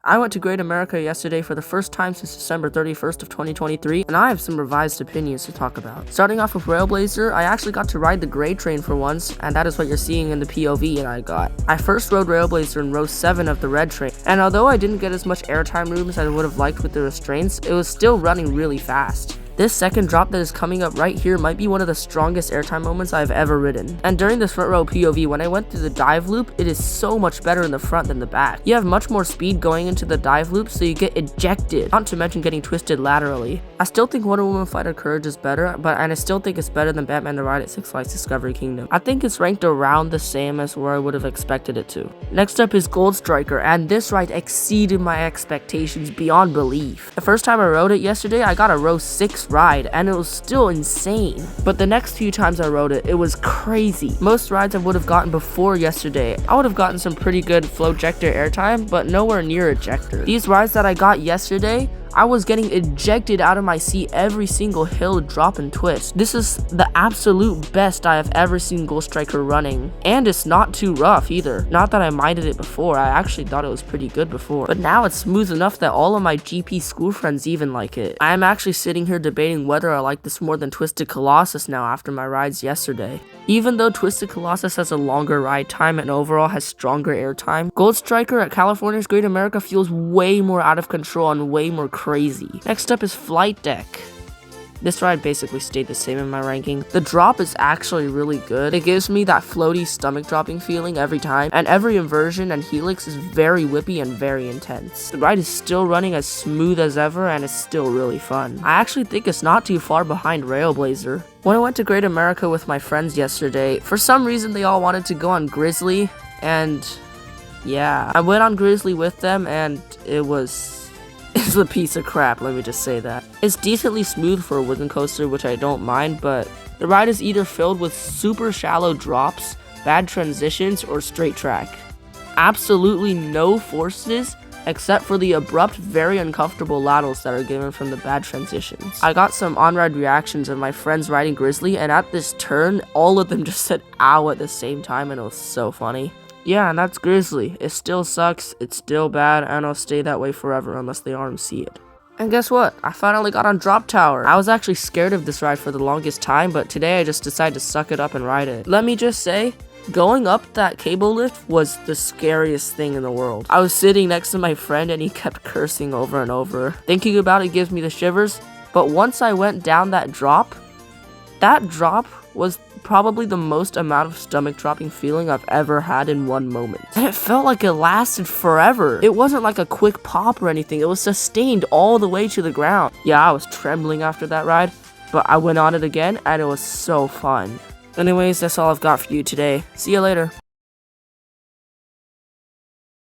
I went to Great America yesterday for the first time since December 31st of 2023, and I have some revised opinions to talk about. Starting off with RailBlazer, I actually got to ride the gray train for once, and that is what you're seeing in the POV I got. I first rode RailBlazer in row 7 of the red train, and although I didn't get as much airtime room as I would have liked with the restraints, it was still running really fast. This second drop that is coming up right here might be one of the strongest airtime moments I've ever ridden. And during this front row POV, when I went through the dive loop, it is so much better in the front than the back. You have much more speed going into the dive loop, so you get ejected, not to mention getting twisted laterally. I still think Wonder Woman Fighter Courage is better, and I still think it's better than Batman the Ride at Six Flags Discovery Kingdom. I think it's ranked around the same as where I would have expected it to. Next up is Gold Striker, and this ride exceeded my expectations beyond belief. The first time I rode it yesterday, I got a row 6 ride, and it was still insane. But the next few times I rode it, it was crazy. Most rides I would have gotten before yesterday, I would have gotten some pretty good Flowjector airtime, but nowhere near ejector. These rides that I got yesterday, I was getting ejected out of my seat every single hill, drop, and twist. This is the absolute best I have ever seen Gold Striker running. And it's not too rough either. Not that I minded it before, I actually thought it was pretty good before. But now it's smooth enough that all of my GP school friends even like it. I am actually sitting here debating whether I like this more than Twisted Colossus now after my rides yesterday. Even though Twisted Colossus has a longer ride time and overall has stronger airtime, Gold Striker at California's Great America feels way more out of control and way more crazy. Next up is Flight Deck. This ride basically stayed the same in my ranking. The drop is actually really good. It gives me that floaty stomach dropping feeling every time, and every inversion and helix is very whippy and very intense. The ride is still running as smooth as ever, and it's still really fun. I actually think it's not too far behind RailBlazer. When I went to Great America with my friends yesterday, for some reason they all wanted to go on Grizzly, and yeah, I went on Grizzly with them, and it's a piece of crap, let me just say that. It's decently smooth for a wooden coaster, which I don't mind, but the ride is either filled with super shallow drops, bad transitions, or straight track. Absolutely no forces, except for the abrupt, very uncomfortable laterals that are given from the bad transitions. I got some on-ride reactions of my friends riding Grizzly, and at this turn, all of them just said ow at the same time, and it was so funny. Yeah, and that's Grizzly. It still sucks, it's still bad, and it'll stay that way forever unless they RMC it. And guess what? I finally got on Drop Tower. I was actually scared of this ride for the longest time, but today I just decided to suck it up and ride it. Let me just say, going up that cable lift was the scariest thing in the world. I was sitting next to my friend and he kept cursing over and over. Thinking about it gives me the shivers, but once I went down that drop was probably the most amount of stomach dropping feeling I've ever had in one moment. And it felt like it lasted forever. It wasn't like a quick pop or anything, it was sustained all the way to the ground. Yeah, I was trembling after that ride, but I went on it again and it was so fun. Anyways, that's all I've got for you today. See you later.